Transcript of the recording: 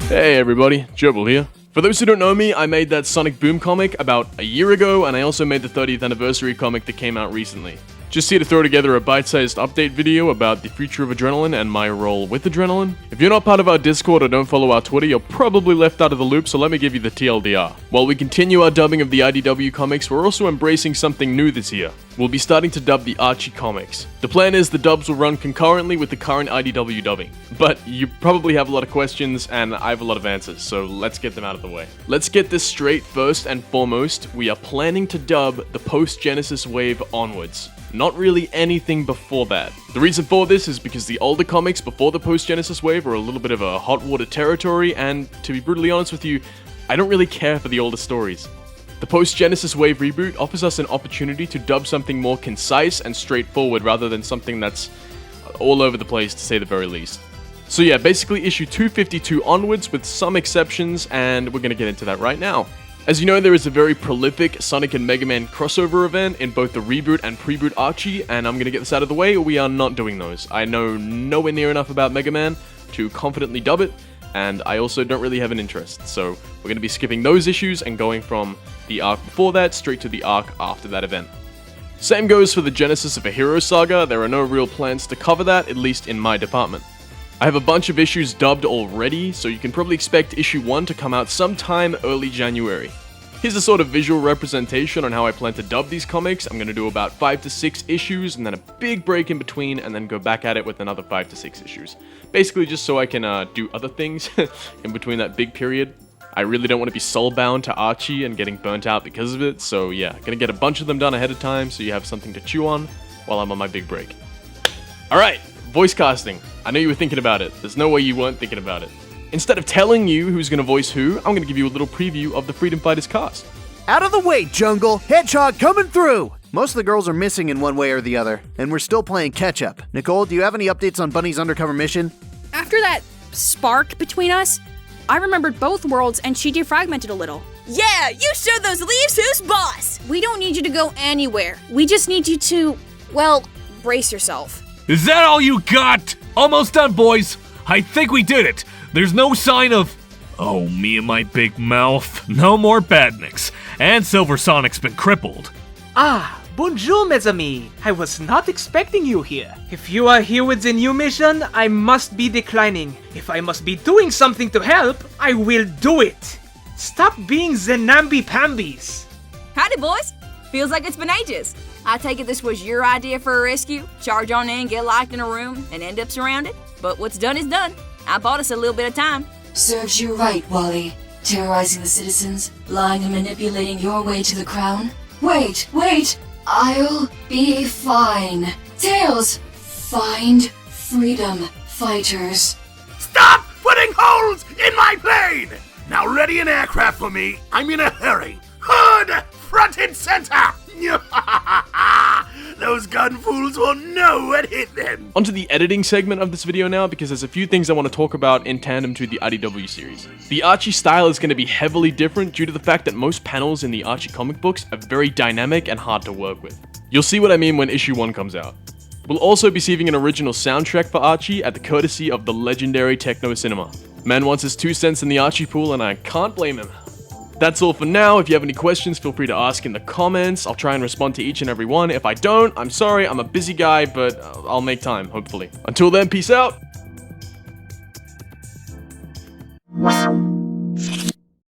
Hey everybody, Gerbil here. For those who don't know me, I made that Sonic Boom comic about a year ago, and I also made the 30th anniversary comic that came out recently. Just here to throw together a bite-sized update video about the future of Adrenaline and my role with Adrenaline. If you're not part of our Discord or don't follow our Twitter, you're probably left out of the loop, so let me give you the TLDR. While we continue our dubbing of the IDW comics, we're also embracing something new this year. We'll be starting to dub the Archie comics. The plan is the dubs will run concurrently with the current IDW dubbing. But you probably have a lot of questions, and I have a lot of answers, so let's get them out of the way. Let's get this straight. First and foremost, we are planning to dub the post-Genesis wave onwards. Not really anything before that. The reason for this is because the older comics before the post-Genesis wave are a little bit of a hot water territory, and to be brutally honest with you, I don't really care for the older stories. The post-Genesis wave reboot offers us an opportunity to dub something more concise and straightforward rather than something that's all over the place, to say the very least. So yeah, basically issue 252 onwards with some exceptions, and we're gonna get into that right now. As you know, there is a very prolific Sonic and Mega Man crossover event in both the reboot and pre-boot Archie, and I'm gonna get this out of the way, we are not doing those. I know nowhere near enough about Mega Man to confidently dub it, and I also don't really have an interest, so we're gonna be skipping those issues and going from the arc before that straight to the arc after that event. Same goes for the Genesis of a Hero saga. There are no real plans to cover that, at least in my department. I have a bunch of issues dubbed already, so you can probably expect issue 1 to come out sometime early January. Here's a sort of visual representation on how I plan to dub these comics. I'm going to do about 5 to 6 issues, and then a big break in between, and then go back at it with another 5 to 6 issues. Basically just so I can do other things in between that big period. I really don't want to be soul-bound to Archie and getting burnt out because of it, so yeah, gonna get a bunch of them done ahead of time so you have something to chew on while I'm on my big break. Alright, voice casting. I know you were thinking about it. There's no way you weren't thinking about it. Instead of telling you who's gonna voice who, I'm gonna give you a little preview of the Freedom Fighters cast. Out of the way, Jungle! Hedgehog coming through! Most of the girls are missing in one way or the other, and we're still playing catch-up. Nicole, do you have any updates on Bunny's undercover mission? After that spark between us, I remembered both worlds and she defragmented a little. Yeah, you show those leaves who's boss! We don't need you to go anywhere. We just need you to, well, brace yourself. Is that all you got? Almost done, boys. I think we did it. There's no sign of... Oh, me and my big mouth. No more badniks. And Silver Sonic's been crippled. Ah, bonjour, mes amis. I was not expecting you here. If you are here with the new mission, I must be declining. If I must be doing something to help, I will do it. Stop being the namby-pambies. Howdy, boys. Feels like it's been ages. I take it this was your idea for a rescue? Charge on in, get locked in a room, and end up surrounded? But what's done is done. I bought us a little bit of time. Serves you right, Wally. Terrorizing the citizens, lying and manipulating your way to the crown. Wait! I'll be fine. Tails, find freedom fighters. Stop putting holes in my plane! Now ready an aircraft for me. I'm in a hurry. Hood, front and center! Those gun fools will know what hit them. Onto the editing segment of this video now, because there's a few things I want to talk about in tandem to the IDW series. The Archie style is going to be heavily different due to the fact that most panels in the Archie comic books are very dynamic and hard to work with. You'll see what I mean when issue 1 comes out. We'll also be receiving an original soundtrack for Archie at the courtesy of the legendary Techno Cinema. Man wants his 2 cents in the Archie pool, and I can't blame him. That's all for now. If you have any questions, feel free to ask in the comments. I'll try and respond to each and every one. If I don't, I'm sorry, I'm a busy guy, but I'll make time, hopefully. Until then, peace out!